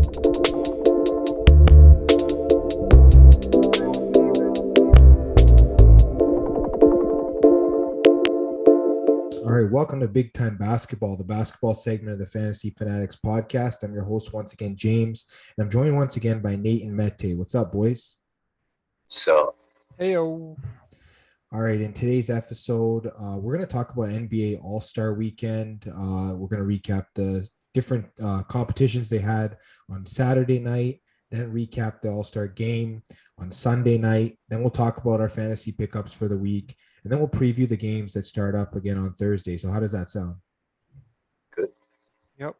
All right, welcome to Big Time Basketball, the basketball segment of the Fantasy Fanatics Podcast. I'm your host once again, James, and I'm joined once again by Nate and Mete. What's up, boys? So, Heyo. All right, in today's episode, we're going to talk about NBA Allstar Weekend. We're going to recap the different competitions they had on Saturday night, then recap the Allstar game on Sunday night. Then we'll talk about our fantasy pickups for the week, and then we'll preview the games that start up again on Thursday. So how does that sound? good. Yep.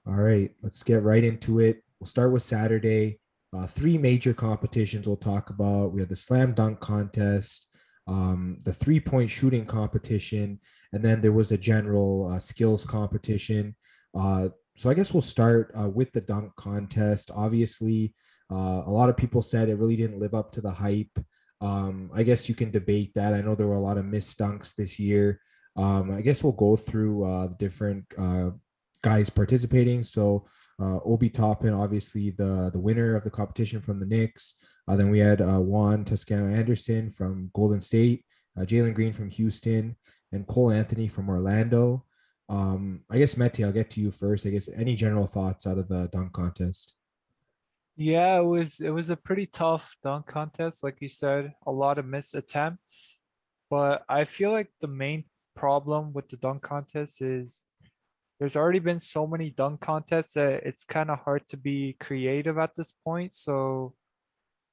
All right, let's get right into it. We'll start with Saturday. Three major competitions we'll talk about. We have the slam dunk contest, the three-point shooting competition, and then there was a general skills competition. So I guess we'll start with the dunk contest. Obviously, a lot of people said it really didn't live up to the hype. I guess you can debate that. I know there were a lot of missed dunks this year. I guess we'll go through the different guys participating. So Obi Toppin, obviously the winner of the competition from the Knicks. Then we had Juan Toscano-Anderson from Golden State, Jalen Green from Houston, and Cole Anthony from Orlando. I guess, Mete, I'll get to you first. I guess any general thoughts out of the dunk contest? Yeah, it was a pretty tough dunk contest, like you said, a lot of missed attempts. But I feel like the main problem with the dunk contest is there's already been so many dunk contests that it's kind of hard to be creative at this point. So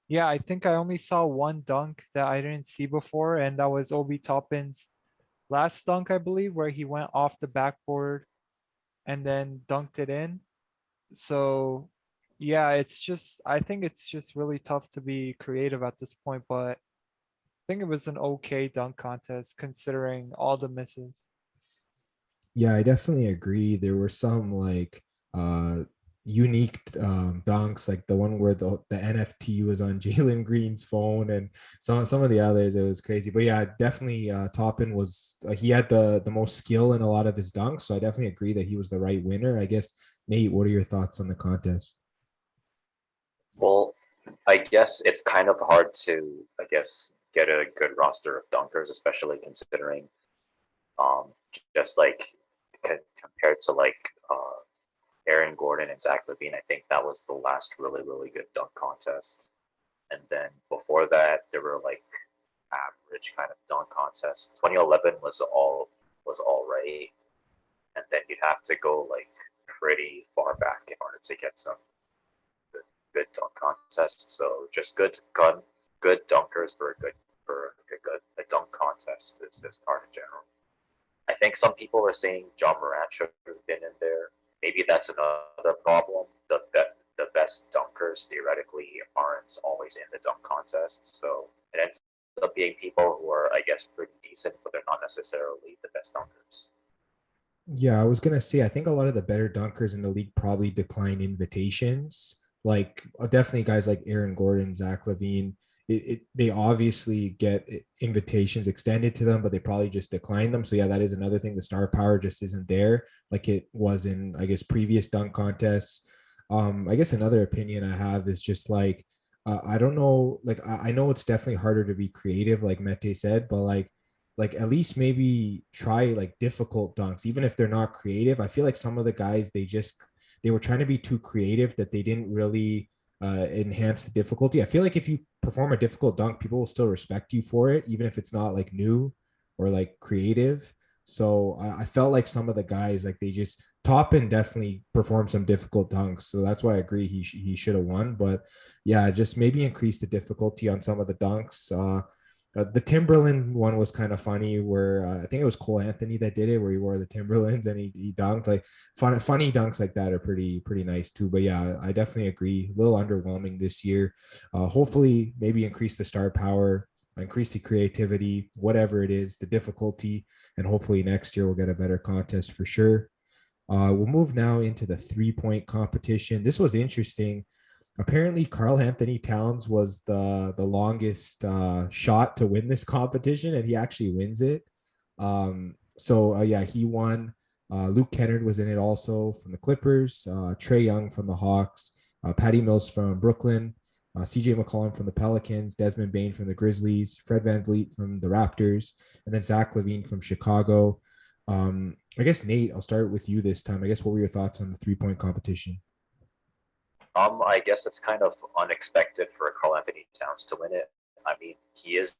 yeah, I think I only saw one dunk that I didn't see before, and that was Obi Toppin's last dunk, I believe, where he went off the backboard and then dunked it in. So yeah, I think it's just really tough to be creative at this point, but I think it was an okay dunk contest considering all the misses. Yeah, I definitely agree. There were some like unique dunks, like the one where the NFT was on Jalen Green's phone, and some of the others. It was crazy. But yeah, definitely Toppin was he had the most skill in a lot of his dunks. So I definitely agree that he was the right winner. I guess, Nate, what are your thoughts on the contest? Well, I guess it's kind of hard to, get a good roster of dunkers, especially considering, just like compared to Aaron Gordon and Zach LaVine. I think that was the last really, really good dunk contest. And then before that, there were like average kind of dunk contests. 2011 was all right, and then you'd have to go like pretty far back in order to get some good dunk contests. So just good dunkers for a dunk contest is hard in general. I think some people are saying John Morant should have been in there. Maybe that's another problem. The best dunkers theoretically aren't always in the dunk contest, so it ends up being people who are, I guess, pretty decent, but they're not necessarily the best dunkers. Yeah, I was gonna say I think a lot of the better dunkers in the league probably decline invitations. Like definitely guys like Aaron Gordon, Zach LaVine. They obviously get invitations extended to them, but they probably just decline them. So yeah, that is another thing. The star power just isn't there like it was in, I guess, previous dunk contests. I guess another opinion I have is just like I don't know. Like I know it's definitely harder to be creative, like Mete said, but like at least maybe try like difficult dunks, even if they're not creative. I feel like some of the guys they were trying to be too creative that they didn't really enhance the difficulty. I feel like if you perform a difficult dunk, people will still respect you for it, even if it's not like new or like creative. So I felt like some of the guys, like they just Toppin definitely performed some difficult dunks. So that's why I agree he should have won. But yeah, just maybe increase the difficulty on some of the dunks. The Timberland one was kind of funny where I think it was Cole Anthony that did it, where he wore the Timberlands and he dunked. Like funny dunks like that are pretty nice too. But yeah, I definitely agree. A little underwhelming this year. Hopefully maybe increase the star power, increase the creativity, whatever it is, the difficulty, and hopefully next year we'll get a better contest for sure. We'll move now into the 3-point competition. This was interesting. Apparently, Karl Anthony Towns was the longest shot to win this competition, and he actually wins it. So yeah, he won Luke Kennard was in it also from the Clippers. Trae Young from the Hawks. Patty Mills from Brooklyn. CJ McCollum from the Pelicans. Desmond Bane from the Grizzlies. Fred VanVleet from the Raptors. And then Zach LaVine from Chicago. I guess, Nate, I'll start with you this time. I guess, what were your thoughts on the 3-point competition? I guess it's kind of unexpected for Karl Anthony Towns to win it. I mean, he is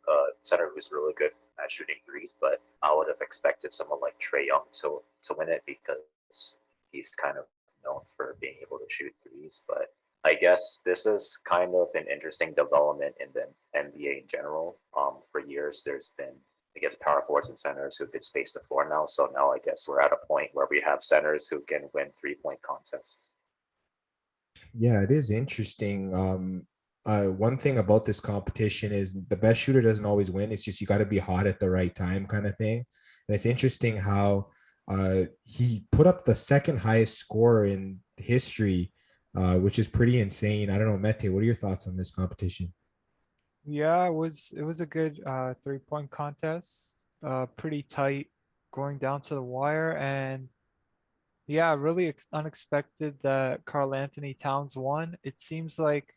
a center who's really good at shooting threes, but I would have expected someone like Trae Young to win it because he's kind of known for being able to shoot threes. But I guess this is kind of an interesting development in the NBA in general. For years, there's been, I guess, power forwards and centers who could space the floor now. So now I guess we're at a point where we have centers who can win 3-point contests. Yeah, it is interesting. One thing about this competition is the best shooter doesn't always win. It's just you got to be hot at the right time, kind of thing. And it's interesting how he put up the second highest score in history, which is pretty insane. I don't know, Mete, what are your thoughts on this competition? Yeah, it was a good 3-point contest. Pretty tight going down to the wire, and yeah, really unexpected that Karl Anthony Towns won. It seems like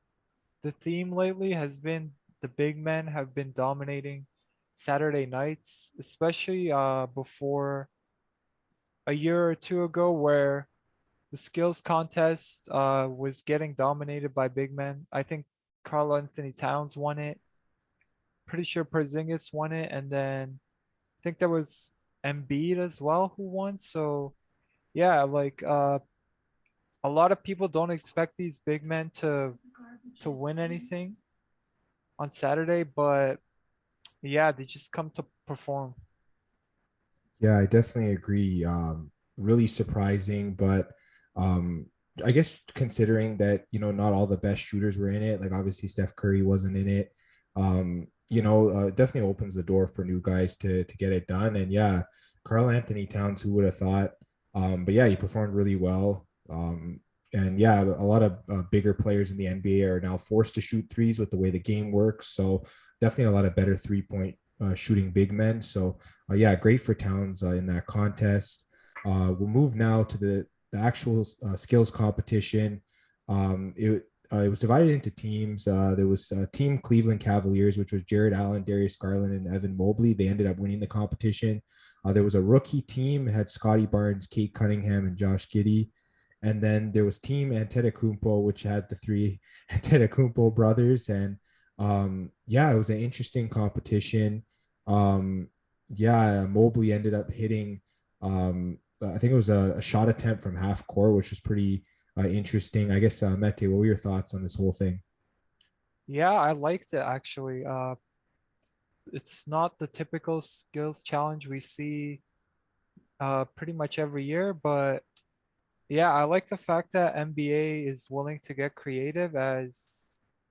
the theme lately has been the big men have been dominating Saturday nights, especially before a year or two ago where the skills contest was getting dominated by big men. I think Karl Anthony Towns won it. Pretty sure Porzingis won it, and then I think there was Embiid as well who won. So yeah, like a lot of people don't expect these big men to win anything on Saturday, but yeah, they just come to perform. Yeah, I definitely agree. Really surprising, but um, I guess considering that, not all the best shooters were in it, like obviously Steph Curry wasn't in it. Definitely opens the door for new guys to get it done. And yeah, Karl Anthony Towns, who would have thought? But yeah, he performed really well. And yeah, a lot of bigger players in the NBA are now forced to shoot threes with the way the game works. So definitely a lot of better 3-point shooting big men. So yeah, great for Towns in that contest. We'll move now to the actual skills competition. It was divided into teams. There was Team Cleveland Cavaliers, which was Jared Allen, Darius Garland, and Evan Mobley. They ended up winning the competition. There was a rookie team. It had Scotty Barnes, Kate Cunningham, and Josh Giddey. And then there was Team Antetokounmpo, which had the 3 Antetokounmpo brothers. And yeah, it was an interesting competition. Yeah, Mobley ended up hitting, I think it was a shot attempt from half court, which was pretty interesting. I guess, Mete, what were your thoughts on this whole thing? Yeah, I liked it actually. It's not the typical skills challenge we see pretty much every year, but yeah, I like the fact that NBA is willing to get creative as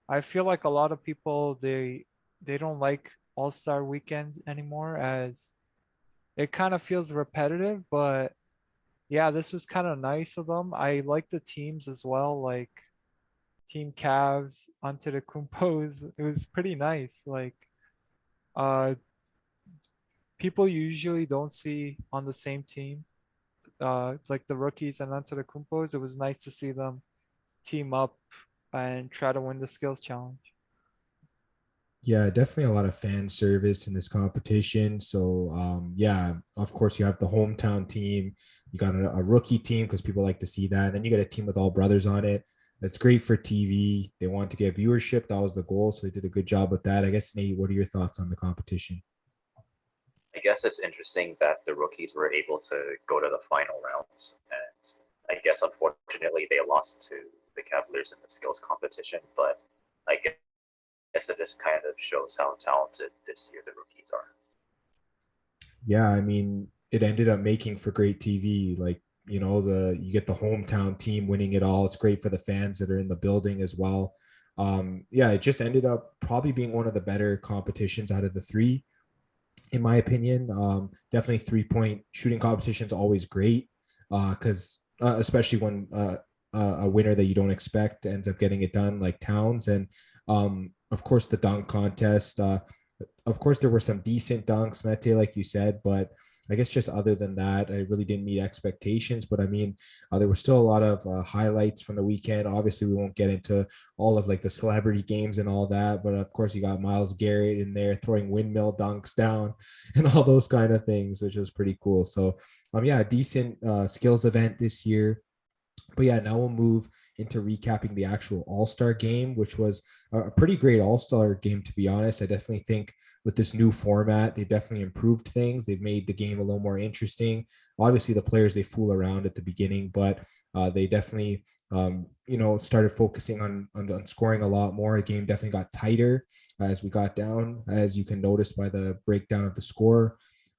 I feel like a lot of people they don't like All-Star Weekend anymore as it kind of feels repetitive, but yeah, this was kind of nice of them. I like the teams as well, like Team Cavs, Antetokounmpo's. It was pretty nice. Like uh people usually don't see on the same team like the rookies and Antetokounmpo's. It was nice to see them team up and try to win the skills challenge. Yeah, definitely a lot of fan service in this competition. So, yeah, of course, you have the hometown team. You got a rookie team because people like to see that. And then you got a team with all brothers on it. That's great for TV. They want to get viewership. That was the goal. So they did a good job with that. I guess, Nate, what are your thoughts on the competition? I guess it's interesting that the rookies were able to go to the final rounds, and I guess unfortunately they lost to the Cavaliers in the skills competition. But I guess it just kind of shows how talented this year the rookies are. Yeah, I mean, it ended up making for great TV. Like, you get the hometown team winning it all. It's great for the fans that are in the building as well. Yeah, it just ended up probably being one of the better competitions out of the 3, in my opinion. Definitely 3-point shooting competition is always great because especially when a winner that you don't expect ends up getting it done, like Towns. And of course, the dunk contest. Of course, there were some decent dunks, Mete, like you said, but I guess just other than that, I really didn't meet expectations. But I mean, there were still a lot of highlights from the weekend. Obviously, we won't get into all of like the celebrity games and all that, but of course, you got Miles Garrett in there throwing windmill dunks down and all those kind of things, which is pretty cool. So, yeah, a decent skills event this year. But yeah, now we'll move into recapping the actual All-Star game, which was a pretty great All-Star game, to be honest. I definitely think with this new format, they definitely improved things. They've made the game a little more interesting. Obviously, the players, they fool around at the beginning, but they definitely, started focusing on scoring a lot more. The game definitely got tighter as we got down, as you can notice by the breakdown of the score.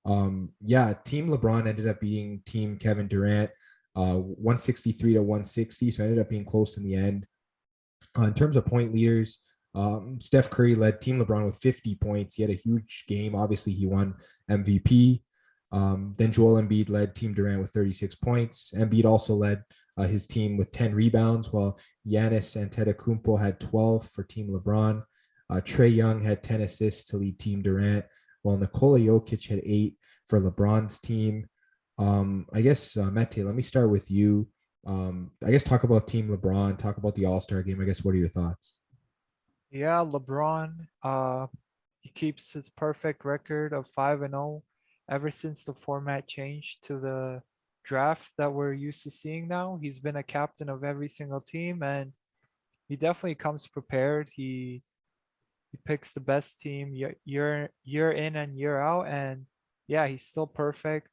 Team LeBron ended up beating Team Kevin Durant 163 to 160. So I ended up being close in the end. In terms of point leaders, Steph Curry led Team LeBron with 50 points. He had a huge game. Obviously, he won MVP. Then Joel Embiid led Team Durant with 36 points. Embiid also led his team with 10 rebounds, while Giannis Antetokounmpo had 12 for Team LeBron. Trae Young had 10 assists to lead Team Durant, while Nikola Jokic had 8 for LeBron's team. I guess, Mete, let me start with you. I guess talk about Team LeBron, talk about the All-Star game. I guess, what are your thoughts? Yeah, LeBron, he keeps his perfect record of 5-0 ever since the format changed to the draft that we're used to seeing now. He's been a captain of every single team, and he definitely comes prepared. He picks the best team year in and year out, and yeah, he's still perfect.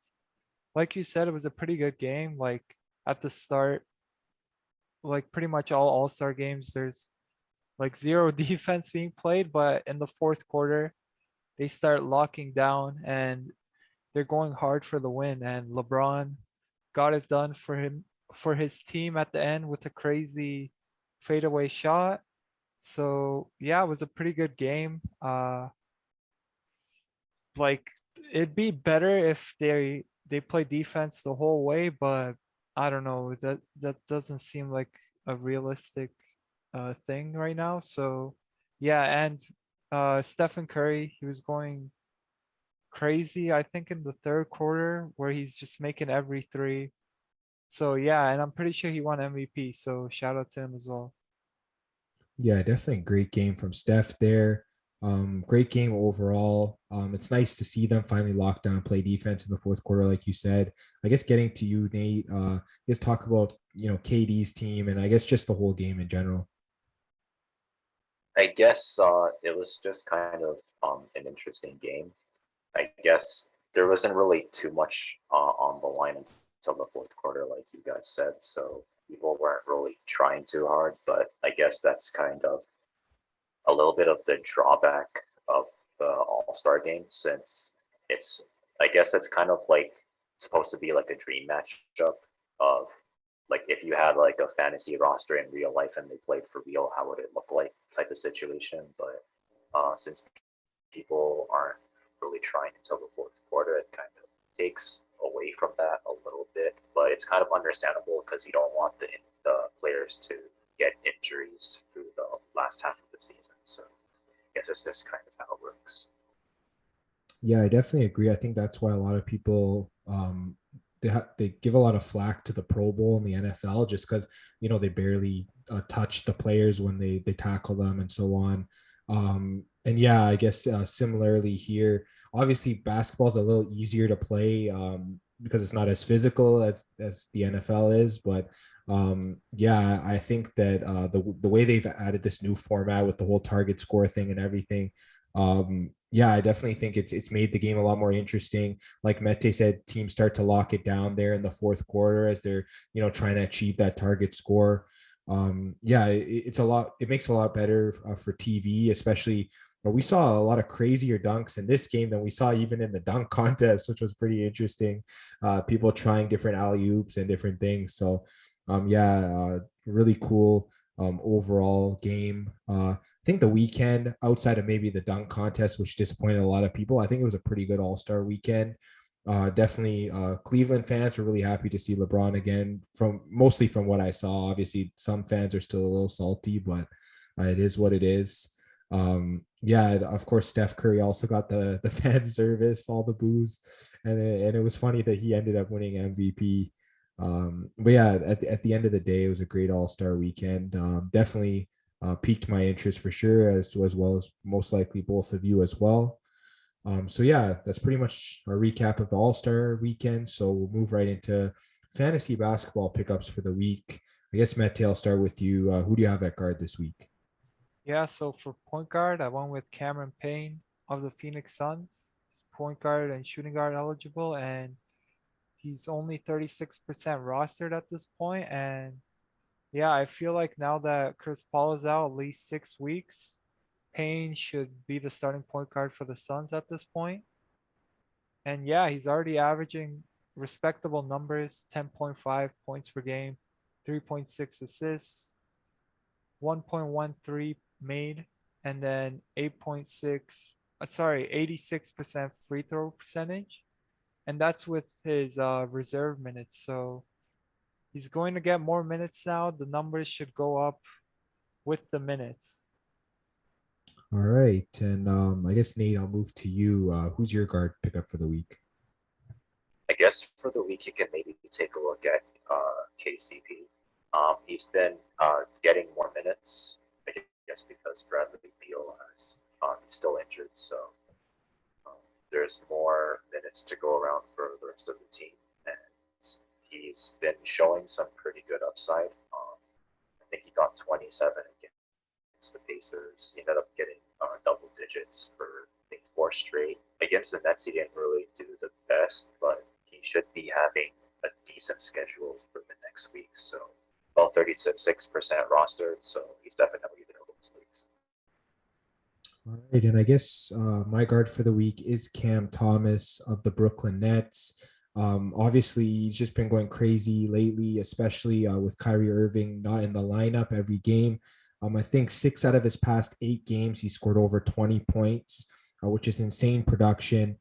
Like you said, it was a pretty good game. Like at the start, like pretty much all All-Star games, there's like zero defense being played, but in the fourth quarter, they start locking down and they're going hard for the win. And LeBron got it done for his team at the end with a crazy fadeaway shot. So yeah, it was a pretty good game. Like it'd be better if they play defense the whole way, but I don't know. That doesn't seem like a realistic thing right now. So yeah, and Stephen Curry, he was going crazy, I think, in the third quarter where he's just making every three. So yeah, and I'm pretty sure he won MVP. So shout out to him as well. Yeah, definitely a great game from Steph there. Great game overall. It's nice to see them finally lock down and play defense in the fourth quarter, like you said. I guess getting to you, Nate, just talk about, KD's team and I guess just the whole game in general. I guess it was just kind of an interesting game. I guess there wasn't really too much on the line until the fourth quarter, like you guys said. So people weren't really trying too hard. But I guess that's kind of a little bit of the drawback of the All-Star game, since it's, I guess it's kind of like supposed to be like a dream matchup of, like, if you had like a fantasy roster in real life and they played for real, how would it look like type of situation. But since people aren't really trying until the fourth quarter, it kind of takes away from that a little bit. But it's kind of understandable because you don't want the players to get injuries through the last half of the season. So I guess it's just kind of how it works. Yeah, I definitely agree. I think that's why a lot of people they give a lot of flack to the Pro Bowl in the NFL just because they barely touch the players when they tackle them and so on. And yeah, I guess similarly here, obviously basketball is a little easier to play because it's not as physical as the NFL is. But yeah, I think that the way they've added this new format with the whole target score thing and everything, yeah, I definitely think it's made the game a lot more interesting. Like Mete said, teams start to lock it down there in the fourth quarter as they're trying to achieve that target score. Yeah, it's a lot. It makes it a lot better for TV, especially. We saw a lot of crazier dunks in this game than we saw even in the dunk contest, which was pretty interesting. People trying different alley oops and different things. So, really cool overall game. I think the weekend, outside of maybe the dunk contest, which disappointed a lot of people, I think it was a pretty good All-Star weekend. Definitely Cleveland fans were really happy to see LeBron again, mostly from what I saw. Obviously, some fans are still a little salty, but it is what it is. Yeah, of course, Steph Curry also got the fan service, all the booze and it was funny that he ended up winning MVP. But yeah, at the end of the day, it was a great All-Star weekend. Definitely piqued my interest for sure, as well as most likely both of you as well. So yeah, that's pretty much our recap of the All-Star weekend. So we'll move right into fantasy basketball pickups for the week. I guess Mete, I'll start with you. Who do you have at guard this week? Yeah, so for point guard, I went with Cameron Payne of the Phoenix Suns. He's point guard and shooting guard eligible, and he's only 36% rostered at this point. And yeah, I feel like now that Chris Paul is out at least 6 weeks, Payne should be the starting point guard for the Suns at this point. And yeah, he's already averaging respectable numbers: 10.5 points per game, 3.6 assists, 1.13 made, and then 86% free throw percentage. And that's with his reserve minutes. So he's going to get more minutes now. The numbers should go up with the minutes. All right, and I guess Nate, I'll move to you. Who's your guard pickup for the week? I guess for the week, you can maybe take a look at KCP. He's been getting more minutes, I guess, because Bradley Beal is still injured. So there's more minutes to go around for the rest of the team. And he's been showing some pretty good upside. I think he got 27 against the Pacers. He ended up getting double digits for, I think, 4 straight. Against the Nets, he didn't really do the best, but he should be having a decent schedule for the next week. So, well, 36% rostered, so he's definitely there those weeks. All right, and I guess my guard for the week is Cam Thomas of the Brooklyn Nets. Obviously, he's just been going crazy lately, especially with Kyrie Irving not in the lineup every game. I think 6 out of his past 8 games, he scored over 20 points, which is insane production.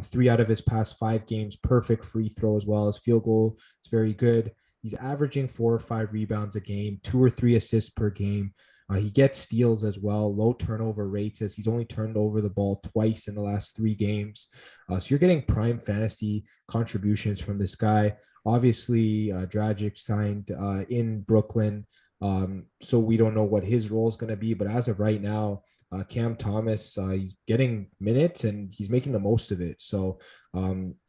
3 out of his past 5 games, perfect free throw as well as field goal. It's very good. He's averaging 4 or 5 rebounds a game, 2 or 3 assists per game. He gets steals as well, low turnover rates as he's only turned over the ball twice in the last 3 games. So you're getting prime fantasy contributions from this guy. Obviously, Dragic signed in Brooklyn. So we don't know what his role is going to be, but as of right now, Cam Thomas, he's getting minutes and he's making the most of it. So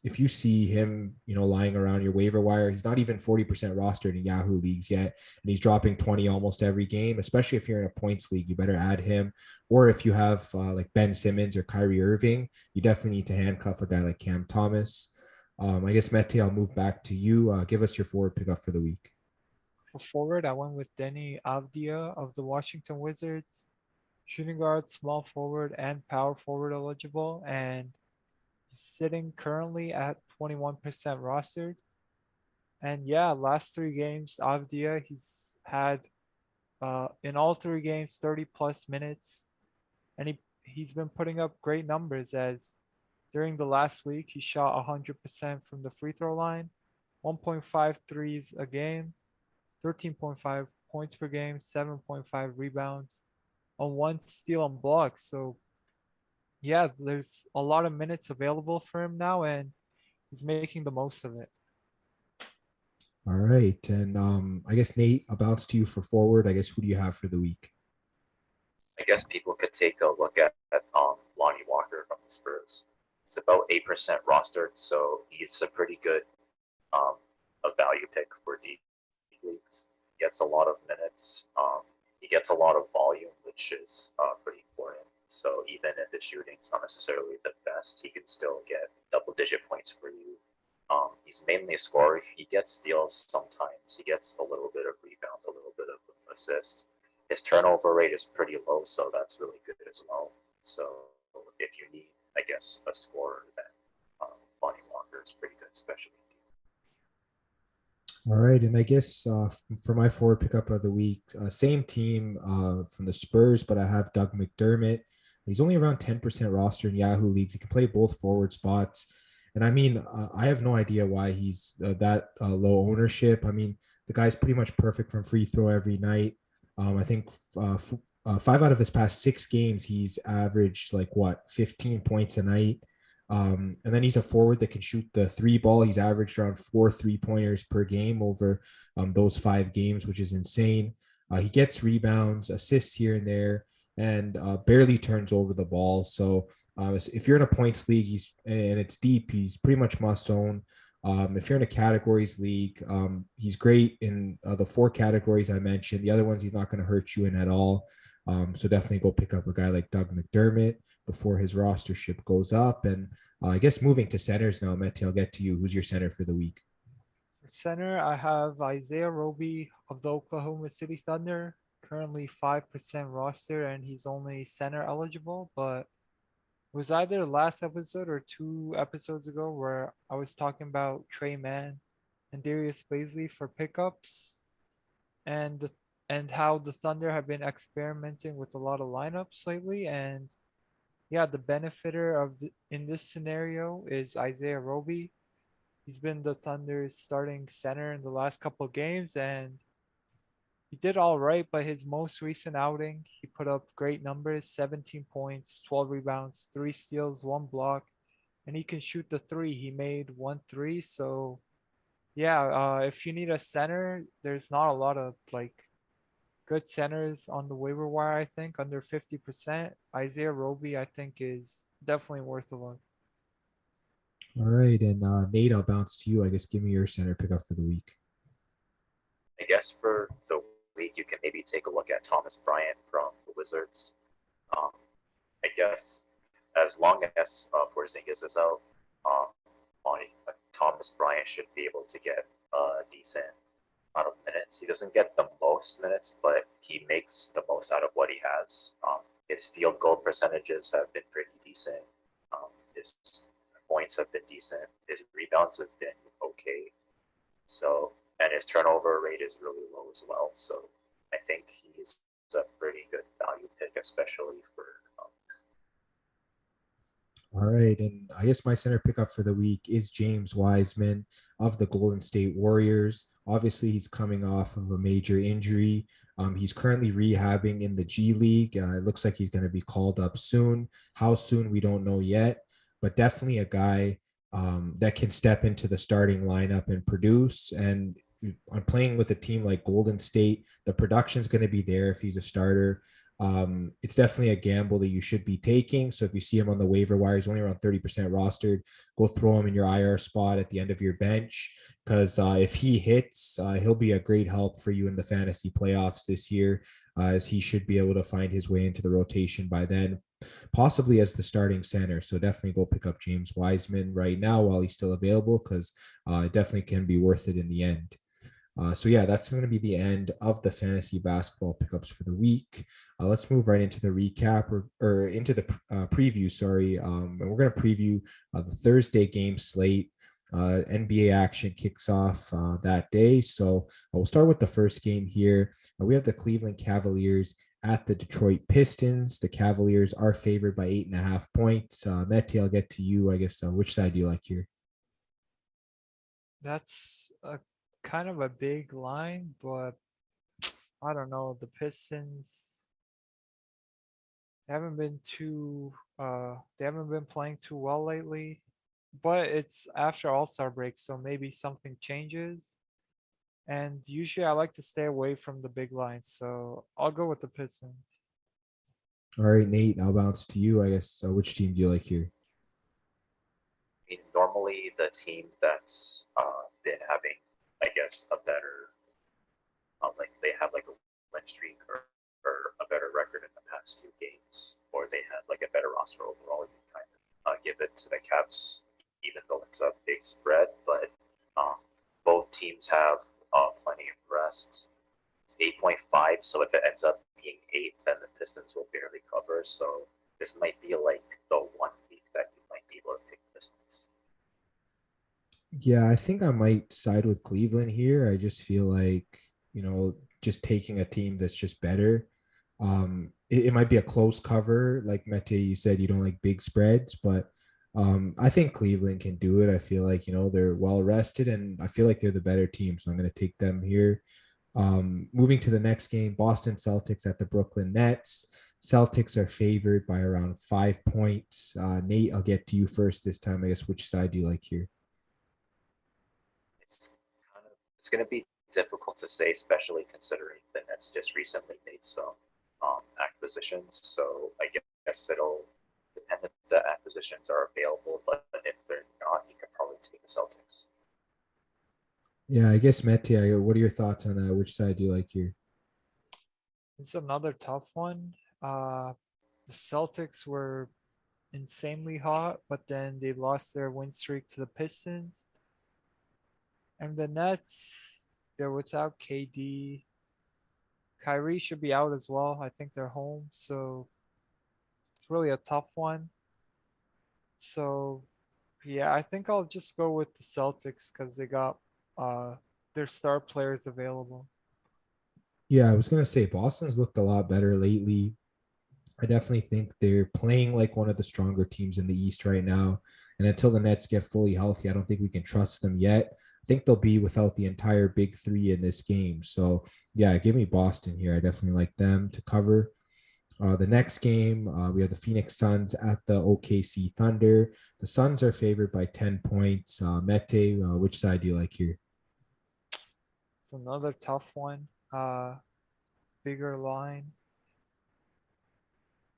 if you see him, lying around your waiver wire, he's not even 40% rostered in Yahoo leagues yet, and he's dropping 20 almost every game. Especially if you're in a points league, you better add him. Or if you have like Ben Simmons or Kyrie Irving, you definitely need to handcuff a guy like Cam Thomas. I guess Mete, I'll move back to you. Give us your forward pickup for the week. For forward, I went with Denny Avdia of the Washington Wizards. Shooting guard, small forward, and power forward eligible. And he's sitting currently at 21% rostered. And yeah, last 3 games, Avdia, he's had in all 3 games 30 plus minutes. And he's been putting up great numbers, as during the last week, he shot 100% from the free throw line, 1.5 threes a game, 13.5 points per game, 7.5 rebounds, on 1 steal and block. So yeah, there's a lot of minutes available for him now, and he's making the most of it. All right. And I guess, Nate, I'll bounce to you for forward. I guess, who do you have for the week? I guess people could take a look at Lonnie Walker from the Spurs. He's about 8% rostered, so he's a pretty good a value pick for deep leagues. He gets a lot of minutes. He gets a lot of volume, which is pretty important. So even if his shooting's not necessarily the best, he can still get double-digit points for you. He's mainly a scorer. He gets steals sometimes. He gets a little bit of rebounds, a little bit of assists. His turnover rate is pretty low, so that's really good as well. So if you need, I guess, a scorer, then Lonnie Walker is pretty good, especially. All right, and I guess for my forward pickup of the week, same team from the Spurs, but I have Doug McDermott. He's only around 10% roster in Yahoo leagues. He can play both forward spots. And I mean, I have no idea why he's that low ownership. I mean, the guy's pretty much perfect from free throw every night. I think 5 out of his past 6 games, he's averaged 15 points a night. And then he's a forward that can shoot the three ball. He's averaged around 4 3-pointers per game over those 5 games, which is insane. He gets rebounds, assists here and there, and barely turns over the ball. So if you're in a points league, and it's deep, he's pretty much must own. If you're in a categories league, he's great in the 4 categories I mentioned. The other ones he's not going to hurt you in at all. So definitely go pick up a guy like Doug McDermott before his roster ship goes up. And I guess moving to centers now, Mete, I'll get to you. Who's your center for the week? For center, I have Isaiah Roby of the Oklahoma City Thunder, currently 5% roster, and he's only center eligible. But it was either last episode or 2 episodes ago where I was talking about Trey Mann and Darius Baisley for pickups, and how the Thunder have been experimenting with a lot of lineups lately. And yeah, the benefitor in this scenario is Isaiah Roby. He's been the Thunder's starting center in the last couple of games, and he did all right. But his most recent outing, he put up great numbers: 17 points, 12 rebounds, 3 steals, 1 block, and he can shoot the three. He made 1 3. So yeah, if you need a center, there's not a lot of like good centers on the waiver wire. I think under 50%. Isaiah Roby, I think, is definitely worth a look. All right. And Nate, I'll bounce to you. I guess give me your center pickup for the week. I guess for the week, you can maybe take a look at Thomas Bryant from the Wizards. I guess as long as Porzingis is out, Thomas Bryant should be able to get a decent amount of minutes. He doesn't get the most minutes, but he makes the most out of what he has. His field goal percentages have been pretty decent. His points have been decent. His rebounds have been okay. So, and his turnover rate is really low as well. So I think he's a pretty good value pick, especially for All right. And I guess my center pickup for the week is James Wiseman of the Golden State Warriors. Obviously, he's coming off of a major injury. He's currently rehabbing in the G League. It looks like he's going to be called up soon. How soon, we don't know yet, but definitely a guy that can step into the starting lineup and produce. And on playing with a team like Golden State, the production is going to be there if he's a starter. It's definitely a gamble that you should be taking. So if you see him on the waiver wire, he's only around 30% rostered, go throw him in your IR spot at the end of your bench. Because if he hits, he'll be a great help for you in the fantasy playoffs this year, as he should be able to find his way into the rotation by then, possibly as the starting center. So definitely go pick up James Wiseman right now while he's still available, because it definitely can be worth it in the end. So yeah, that's going to be the end of the fantasy basketball pickups for the week. Let's move right into the recap or into the preview. Sorry, and we're going to preview the Thursday game slate. NBA action kicks off that day. So we'll start with the first game here. We have the Cleveland Cavaliers at the Detroit Pistons. The Cavaliers are favored by 8.5 points. Mete, I'll get to you. I guess which side do you like here? That's a kind of a big line, but I don't know. The Pistons, they haven't been playing too well lately. But it's after All-Star break, so maybe something changes. And usually I like to stay away from the big lines, so I'll go with the Pistons. All right, Nate, I'll bounce to you. I guess which team do you like here? normally the team that's been having, I guess, a better, like they have like a win streak or a better record in the past few games, or they have like a better roster overall. You kind of give it to the Cavs, even though it's a big spread. But both teams have plenty of rest. It's 8.5, so if it ends up being 8, then the Pistons will barely cover. So this might be like the 1 week that you might be able to pick Pistons. Yeah, I think I might side with Cleveland here. I just feel like, just taking a team that's just better. It might be a close cover. Like Mete, you said you don't like big spreads, but I think Cleveland can do it. I feel like, they're well rested, and I feel like they're the better team. So I'm going to take them here. Moving to the next game, Boston Celtics at the Brooklyn Nets. Celtics are favored by around 5 points. Nate, I'll get to you first this time. I guess which side do you like here? It's going to be difficult to say, especially considering the Nets just recently made some acquisitions. So I guess it'll depend if the acquisitions are available, but if they're not, you can probably take the Celtics. Yeah, I guess Mete, what are your thoughts on that? Which side do you like here? It's another tough one. The Celtics were insanely hot, but then they lost their win streak to the Pistons. And the Nets, they're without KD. Kyrie should be out as well. I think they're home. So it's really a tough one. So yeah, I think I'll just go with the Celtics because they got their star players available. Yeah, I was gonna say Boston's looked a lot better lately. I definitely think they're playing like one of the stronger teams in the East right now. And until the Nets get fully healthy, I don't think we can trust them yet. I think they'll be without the entire big three in this game. So, yeah, give me Boston here. I definitely like them to cover. The next game, we have the Phoenix Suns at the OKC Thunder. The Suns are favored by 10 points. Mete, which side do you like here? It's another tough one. Bigger line.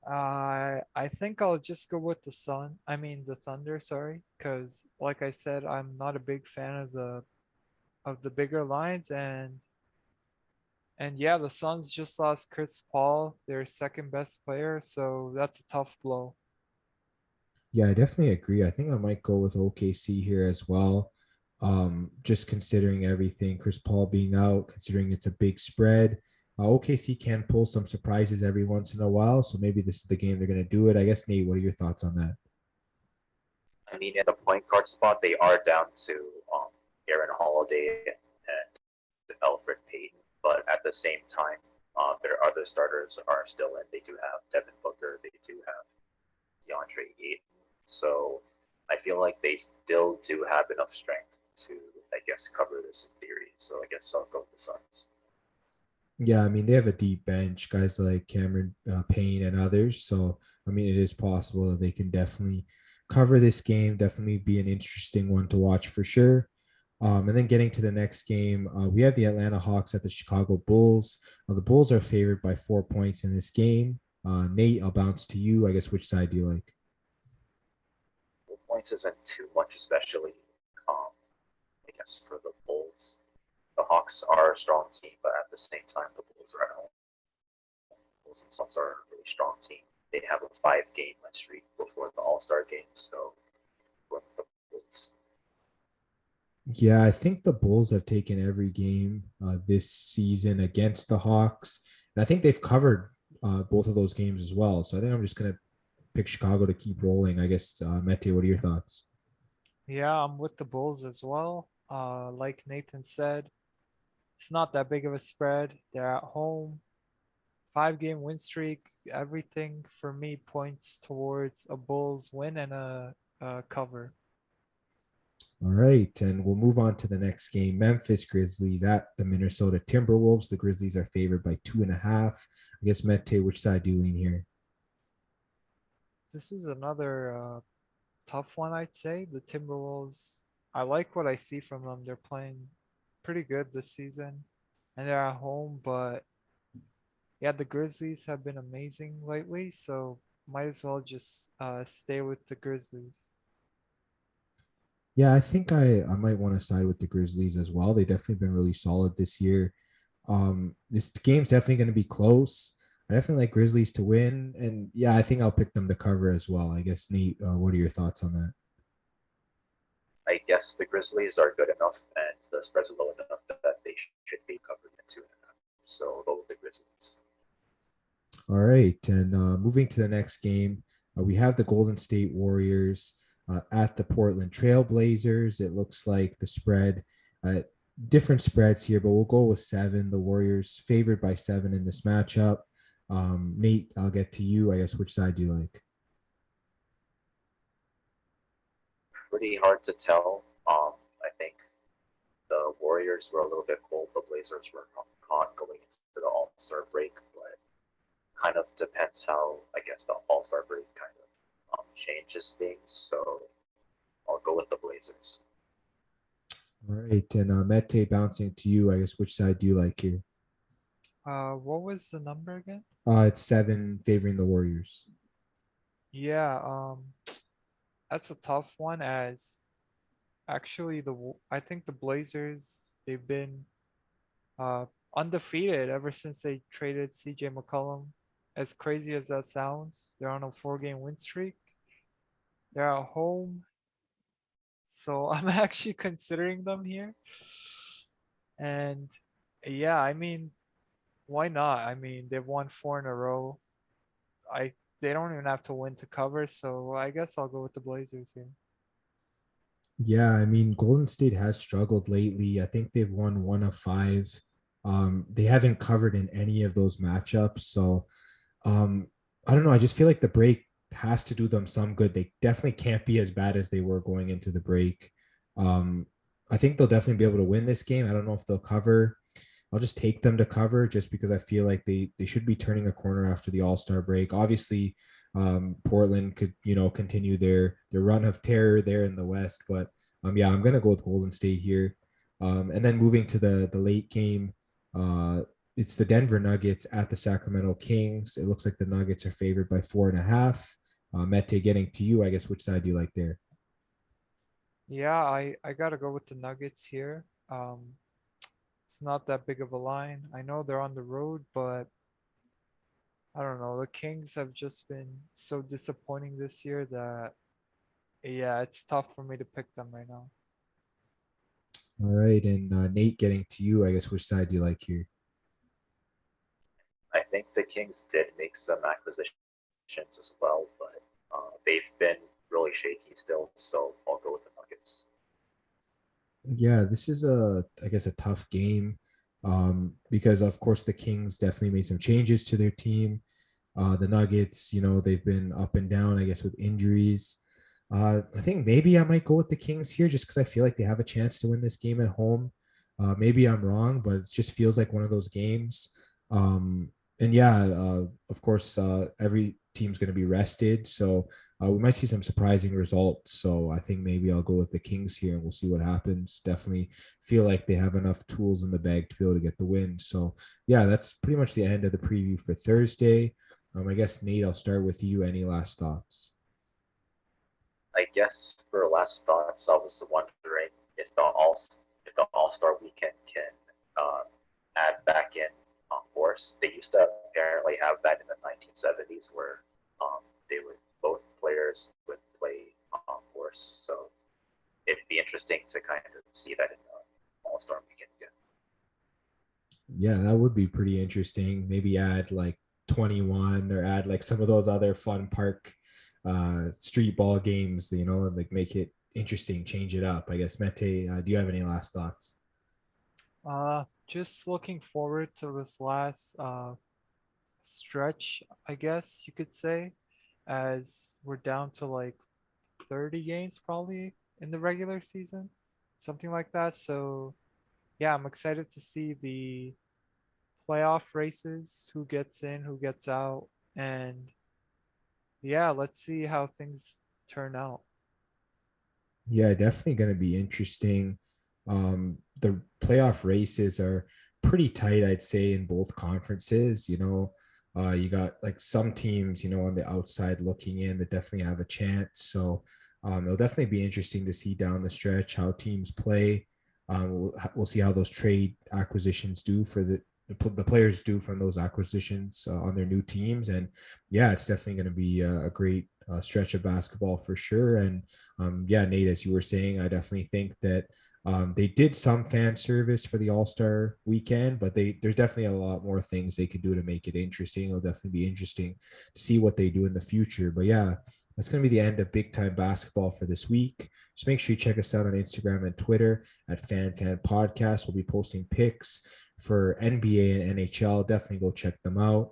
I think I'll just go with the Thunder, sorry, because like I said, I'm not a big fan of the bigger lines and yeah, the Suns just lost Chris Paul, their second best player, so that's a tough blow. Yeah, I definitely agree. I think I might go with OKC here as well. Just considering everything, Chris Paul being out, considering it's a big spread. OKC can pull some surprises every once in a while, so maybe this is the game they're going to do it. I guess, Nate, what are your thoughts on that? I mean, at the point guard spot, they are down to Aaron Holiday and Alfred Payton, but at the same time, their other starters are still in. They do have Devin Booker, they do have DeAndre Ayton. So I feel like they still do have enough strength to, I guess, cover this in theory. So I guess I'll go with the Suns. Yeah, I mean, they have a deep bench, guys like Cameron Payne and others. So, I mean, it is possible that they can definitely cover this game, definitely be an interesting one to watch for sure. And then getting to the next game, we have the Atlanta Hawks at the Chicago Bulls. The Bulls are favored by 4 points in this game. Nate, I'll bounce to you. I guess which side do you like? 4 points isn't too much, especially, um, I guess, for the Bulls. The Hawks are a strong team, but at the same time, the Bulls are at home. The Bulls themselves are a really strong team. They have a 5-game win streak before the All-Star game, so with the Bulls. Yeah, I think the Bulls have taken every game this season against the Hawks. And I think they've covered both of those games as well. So I think I'm just going to pick Chicago to keep rolling. I guess, Mete, what are your thoughts? Yeah, I'm with the Bulls as well. Like Nathan said, it's not that big of a spread. They're at home. 5-game win streak. Everything for me points towards a Bulls win and a cover. All right. And we'll move on to the next game. Memphis Grizzlies at the Minnesota Timberwolves. The Grizzlies are favored by 2.5. I guess, Mete, which side do you lean here? This is another tough one, I'd say. The Timberwolves, I like what I see from them. They're playing pretty good this season and they're at home, but yeah, the Grizzlies have been amazing lately, so might as well just stay with the Grizzlies. Yeah, I think I might want to side with the Grizzlies as well. They've definitely been really solid this year. This game's definitely going to be close. I definitely like Grizzlies to win, and yeah, I think I'll pick them to cover as well. I guess, Nate, what are your thoughts on that? I guess the Grizzlies are good enough and the spreads are low enough that they should be covered at 2.5. So go with the Grizzlies. All right, and moving to the next game, we have the Golden State Warriors at the Portland Trail Blazers. It looks like the spread, uh, different spreads here, but we'll go with 7. The Warriors favored by 7 in this matchup. Nate, I'll get to you. I guess which side do you like? Pretty hard to tell. I think the Warriors were a little bit cold. The Blazers were hot going into the All-Star break, but kind of depends how I guess the All-Star break kind of changes things. So I'll go with the Blazers. All right, and Mete, bouncing to you, I guess which side do you like here? What was the number again? It's 7 favoring the Warriors. Yeah, that's a tough one as actually I think the Blazers, they've been uh undefeated ever since they traded CJ McCollum. As crazy as that sounds, they're on a 4-game win streak. They're at home. So I'm actually considering them here. And yeah, I mean, why not? I mean, they've won 4 in a row. I They don't even have to win to cover, so I guess I'll go with the Blazers here. Yeah, I mean, Golden State has struggled lately. I think they've won 1 of 5. They haven't covered in any of those matchups. So um, I don't know. I just feel like the break has to do them some good. They definitely can't be as bad as they were going into the break. Um, I think they'll definitely be able to win this game. I don't know if they'll cover. I'll just take them to cover just because I feel like they should be turning a corner after the All-Star break. Obviously, Portland could continue their run of terror there in the West, but yeah, I'm gonna go with Golden State here. And then moving to the late game, uh, it's the Denver Nuggets at the Sacramento Kings. It looks like the Nuggets are favored by 4.5. Mete, getting to you, I guess which side do you like there? Yeah, I gotta go with the Nuggets here. It's not that big of a line. I know they're on the road, but I don't know. The Kings have just been so disappointing this year that yeah, it's tough for me to pick them right now. All right, and Nate, getting to you, I guess which side do you like here? I think the Kings did make some acquisitions as well, but they've been really shaky still. So I'll go with the Nuggets. Yeah, this is I guess a tough game because of course the Kings definitely made some changes to their team. The Nuggets, they've been up and down, I guess, with injuries. I think maybe I might go with the Kings here just because I feel like they have a chance to win this game at home. Maybe I'm wrong, but it just feels like one of those games. And yeah, of course, every team's going to be rested. So we might see some surprising results. So I think maybe I'll go with the Kings here and we'll see what happens. Definitely feel like they have enough tools in the bag to be able to get the win. So yeah, that's pretty much the end of the preview for Thursday. I guess, Nate, I'll start with you. Any last thoughts? I guess for last thoughts, I was wondering if the All-Star Weekend can uh, add back in horse. They used to apparently have that in the 1970s, where they would both players would play horse. So it'd be interesting to kind of see that in the All-Star Weekend again. Yeah, that would be pretty interesting. Maybe add like 21 or add like some of those other fun park street ball games, and like make it interesting, change it up. I guess, Mete, do you have any last thoughts? Just looking forward to this last stretch, I guess you could say, as we're down to like 30 games probably in the regular season, something like that. So yeah, I'm excited to see the playoff races, who gets in, who gets out, and yeah, let's see how things turn out. Yeah, definitely going to be interesting. The playoff races are pretty tight, I'd say, in both conferences. You got like some teams, on the outside looking in that definitely have a chance. So it'll definitely be interesting to see down the stretch how teams play. We'll see how those trade acquisitions do for the players do from those acquisitions on their new teams. And yeah, it's definitely going to be a great stretch of basketball for sure. And yeah, Nate, as you were saying, I definitely think that they did some fan service for the All-Star weekend, but there's definitely a lot more things they could do to make it interesting. It'll definitely be interesting to see what they do in the future. But yeah, that's going to be the end of big time basketball for this week. Just make sure you check us out on Instagram and Twitter at Fan Podcast. We'll be posting pics for NBA and NHL. Definitely go check them out.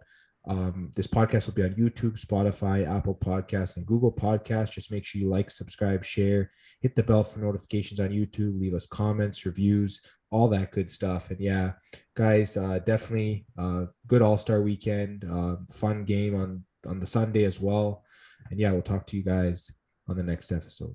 This podcast will be on YouTube, Spotify, Apple Podcasts, and Google Podcasts. Just make sure you like, subscribe, share, hit the bell for notifications on YouTube, leave us comments, reviews, all that good stuff. And yeah, guys, definitely good All-Star weekend, fun game on the Sunday as well. And yeah, we'll talk to you guys on the next episode.